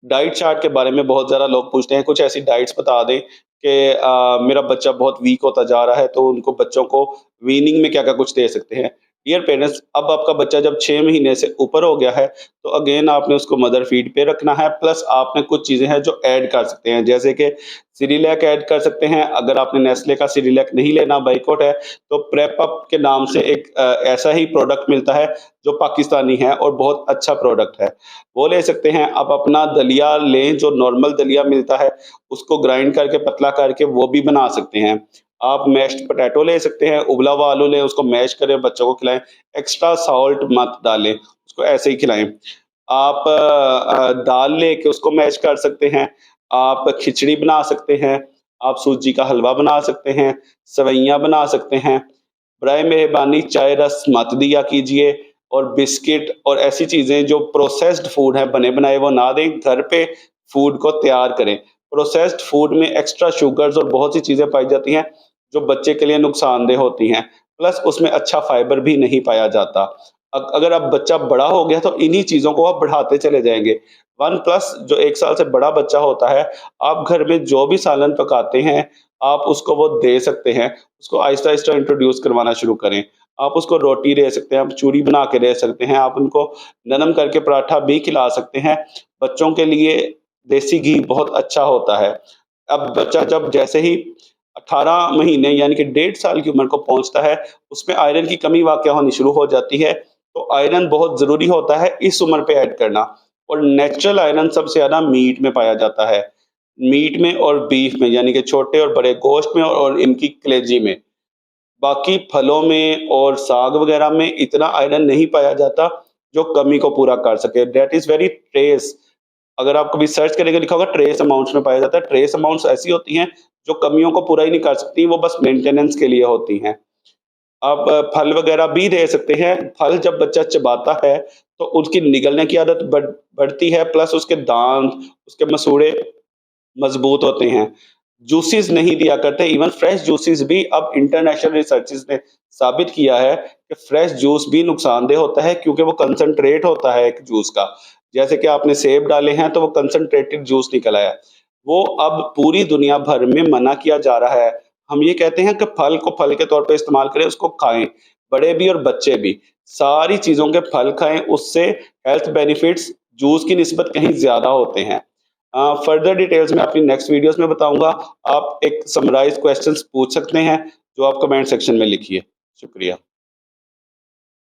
Diet chart के बारे में बहुत ज़्यादा लोग पूछते हैं, कुछ ऐसी डाइट्स बता दें कि मेरा बच्चा बहुत वीक होता जा रहा है, तो उनको बच्चों को वीनिंग में क्या-क्या कुछ दे सकते हैं। डियर पेरेंट्स, अब आपका बच्चा जब 6 महीने से ऊपर हो गया है, तो अगेन आपने उसको मदर फीड पे रखना है, प्लस आपने कुछ चीज़ें हैं जो ऐड कर सकते हैं, जैसे कि सेरेलैक ऐड कर सकते हैं। अगर आपने नेस्ले का सेरेलैक नहीं लेना, बायकॉट है, तो प्रेप अप के नाम से एक ऐसा ही प्रोडक्ट मिलता है जो पाकिस्तानी है और बहुत अच्छा प्रोडक्ट है, वो ले सकते हैं। आप अपना दलिया लें, जो नॉर्मल दलिया मिलता है, उसको ग्राइंड करके पतला करके वो भी बना सकते हैं। आप मैश्ड पोटैटो ले सकते हैं, उबला हुआ आलू लें, उसको मैश करें, बच्चों को खिलाएँ। एक्स्ट्रा सॉल्ट मत डालें, उसको ऐसे ही खिलाएँ। आप दाल लेके उसको मैश कर सकते हैं, आप खिचड़ी बना सकते हैं, आप सूजी का हलवा बना सकते हैं, सेवइयाँ बना सकते हैं। बराए मेहरबानी चाय रस मत दिया कीजिए, और बिस्किट और ऐसी चीज़ें जो प्रोसेस्ड फूड है, बने-बनाए, वो ना दें। घर पे फूड को तैयार करें। प्रोसेस्ड फूड में एक्स्ट्रा शुगर्स और बहुत सी चीज़ें पाई जाती हैं, जो बच्चे के लिए नुकसानदेह होती हैं। प्लस उसमें अच्छा फाइबर भी नहीं पाया जाता। अगर अब बच्चा बड़ा हो गया, तो इन्हीं चीज़ों को आप बढ़ाते चले जाएँगे। 1 प्लस जो 1 साल से बड़ा बच्चा होता है, आप घर में जो भी सालन पकाते हैं, आप उसको वो दे सकते हैं। उसको आहिस्ता-आहिस्ता इंट्रोड्यूस करवाना शुरू करें। आप उसको रोटी दे सकते हैं, आप चूरी बना के दे सकते हैं, आप उनको नरम करके पराठा भी खिला सकते हैं। बच्चों के लिए देसी घी बहुत अच्छा होता है। अब बच्चा जब जैसे ही 18 महीने यानी कि 1.5 साल की उम्र को पहुँचता है, उसमें आयरन की कमी वाक़या होनी शुरू हो जाती है। तो आयरन बहुत ज़रूरी होता है इस उम्र पे ऐड करना, और नेचुरल आयरन सबसे ज़्यादा मीट में पाया जाता है। मीट में और बीफ में, यानी कि छोटे और बड़े गोश्त में और इनकी कलेजी में। बाकी फलों में और साग वगैरह में इतना आयरन नहीं पाया जाता जो कमी को पूरा कर सके। That is very trace. अगर आप कभी सर्च करेंगे, लिखा होगा ट्रेस अमाउंट्स में पाया जाता है। ट्रेस अमाउंट्स ऐसी होती हैं जो कमियों को पूरा ही नहीं कर सकती, वो बस मेंटेनेंस के लिए होती हैं। आप फल वगैरह भी दे सकते हैं। फल जब बच्चा चबाता है, तो उसकी निगलने की आदत बढ़ती है, प्लस उसके दाँत, उसके मसूड़े मज़बूत होते हैं। जूसेस नहीं दिया करते, इवन फ्रेश जूसेस भी अब इंटरनेशनल रिसर्चेज़ ने साबित किया है कि फ्रेश जूस भी नुकसानदेह होता है, क्योंकि वो कंसंट्रेट होता है एक जूस का। जैसे कि आपने सेब डाले हैं, तो वो कंसंट्रेटेड जूस निकल आया। वो अब पूरी दुनिया भर में मना किया जा रहा है। हम ये कहते हैं कि फल को फल के तौर पे इस्तेमाल करें, उसको खाएँ, बड़े भी और बच्चे भी। सारी चीज़ों के फल खाएँ, उससे हेल्थ बेनिफिट्स जूस की निस्बत कहीं ज़्यादा होते हैं। फर्दर डिटेल्स मैं अपनी नेक्स्ट वीडियोस में बताऊँगा। आप एक समराइज़ क्वेश्चंस पूछ सकते हैं, जो आप कमेंट सेक्शन में लिखिए। शुक्रिया।